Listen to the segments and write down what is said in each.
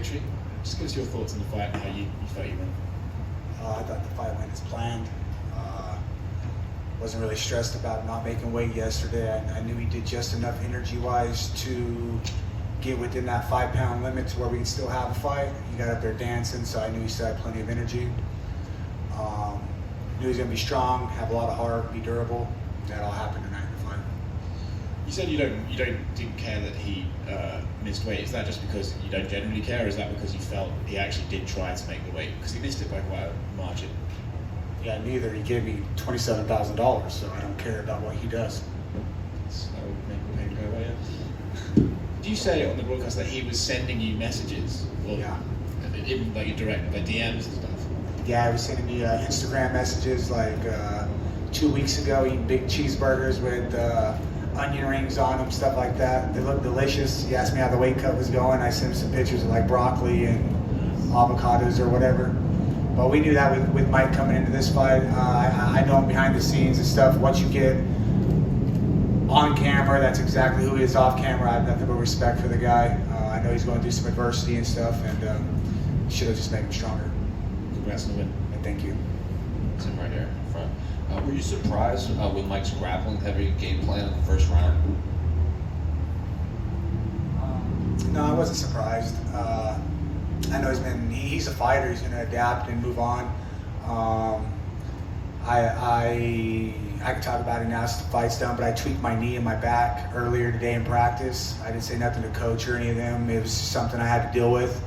victory. Just give us your thoughts on the fight and how you felt you won. I thought the fight went as planned. Wasn't really stressed about not making weight yesterday. I knew he did just enough energy-wise to get within that 5-pound limit to where we could still have a fight. He got up there dancing, so I knew he still had plenty of energy. Knew he was going to be strong, have a lot of heart, be durable. That all happened tonight in the fight. You said you didn't care that he missed weight. Is that just because you don't generally care, or is that because you felt he actually did try to make the weight? Because he missed it by quite a margin. Yeah, neither. He gave me $27,000, so I don't care about what he does. So maybe go away. Did you say on the broadcast that he was sending you messages? Well, yeah. Even like your direct, like DMs and stuff? Yeah, he was sending me Instagram messages like 2 weeks ago, eating big cheeseburgers with onion rings on them, stuff like that. They look delicious. He asked me how the weight cut was going. I sent him some pictures of like broccoli and avocados or whatever. But we knew that with Mike coming into this fight. I know him behind the scenes and stuff. What you get on camera, that's exactly who he is off camera. I have nothing but respect for the guy. I know he's going through some adversity and stuff, and should have just made him stronger. Congrats on the win. And thank you. It's him right here in front. Were you surprised with Mike's grappling heavy game plan in the first round? No, I wasn't surprised. I know he's a fighter. He's going to adapt and move on. I could talk about it now since the fight's done, but I tweaked my knee and my back earlier today in practice. I didn't say nothing to coach or any of them. It was something I had to deal with.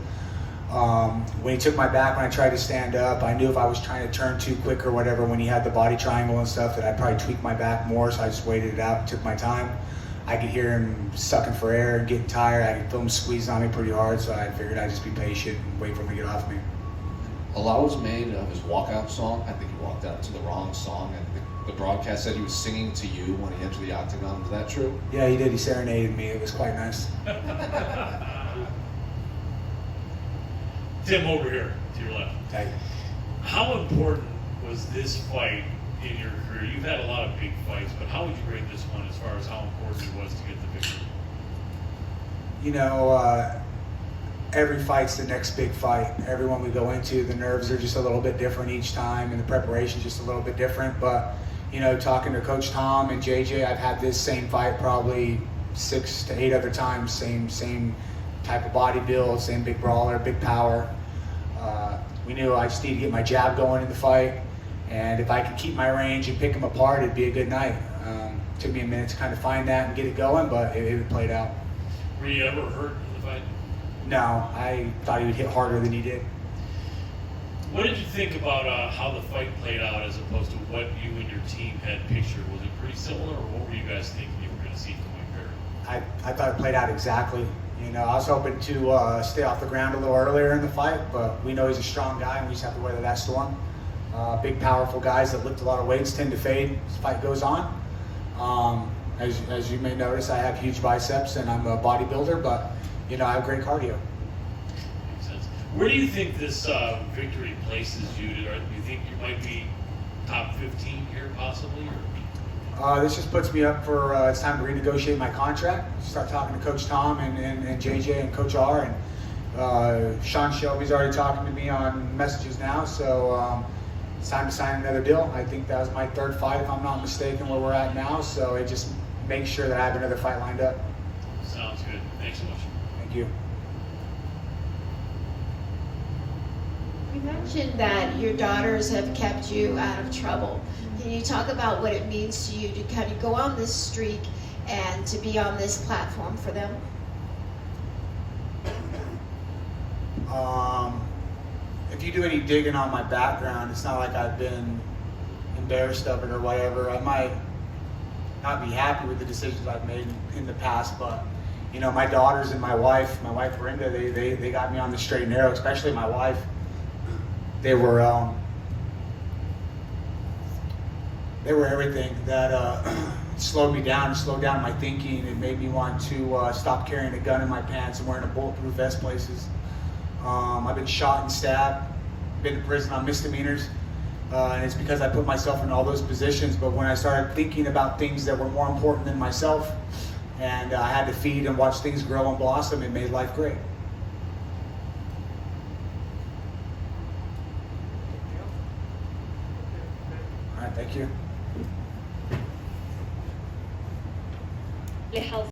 When he took my back, when I tried to stand up, I knew if I was trying to turn too quick or whatever, when he had the body triangle and stuff, that I'd probably tweak my back more, so I just waited it out and took my time. I could hear him sucking for air and getting tired. I could feel him squeezing on me pretty hard, so I figured I'd just be patient and wait for him to get off me. A lot was made of his walkout song. I think he walked out to the wrong song, and the broadcast said he was singing to you when he entered the octagon. Is that true? Yeah, he did. He serenaded me. It was quite nice. Tim, over here to your left. Thank you. How important was this fight in your career? You've had a lot of big fights, but how would you rate this one as far as how important it was to get the victory? You know, every fight's the next big fight. Every one we go into, the nerves are just a little bit different each time, and the preparation's just a little bit different. But, you know, talking to Coach Tom and JJ, I've had this same fight probably 6 to 8 other times. Same type of body build, same big brawler, big power. We knew I just needed to get my jab going in the fight, and if I could keep my range and pick them apart, it'd be a good night. Took me a minute to kind of find that and get it going, but it played out. Were you ever hurt in the fight? No, I thought he would hit harder than he did. What did you think about how the fight played out as opposed to what you and your team had pictured? Was it pretty similar, or what were you guys thinking you were going to see from Mike Perry? I thought it played out exactly. You know, I was hoping to stay off the ground a little earlier in the fight, but we know he's a strong guy, and we just have to weather that storm. Big, powerful guys that lift a lot of weights tend to fade as the fight goes on. As you may notice, I have huge biceps, and I'm a bodybuilder, but, you know, I have great cardio. Makes sense. Where do you think this victory places you? Do you think you might be top 15 here, possibly? Or? This just puts me up for, it's time to renegotiate my contract, start talking to Coach Tom and JJ and Coach R, and Sean Shelby's already talking to me on messages now, so it's time to sign another deal. I think that was my 3rd fight, if I'm not mistaken, where we're at now, so it just makes sure that I have another fight lined up. Sounds good. Thanks so much. Thank you. You mentioned that your daughters have kept you out of trouble. Can you talk about what it means to you to kind of go on this streak and to be on this platform for them? If you do any digging on my background, it's not like I've been embarrassed of it or whatever. I might not be happy with the decisions I've made in the past, but, you know, my daughters and my wife Brenda, they got me on the straight and narrow, especially my wife. They were everything that slowed me down, slowed down my thinking. It made me want to stop carrying a gun in my pants and wearing a bulletproof vest places. I've been shot and stabbed, been to prison on misdemeanors, and it's because I put myself in all those positions. But when I started thinking about things that were more important than myself, and I had to feed and watch things grow and blossom, it made life great. Thank you. Health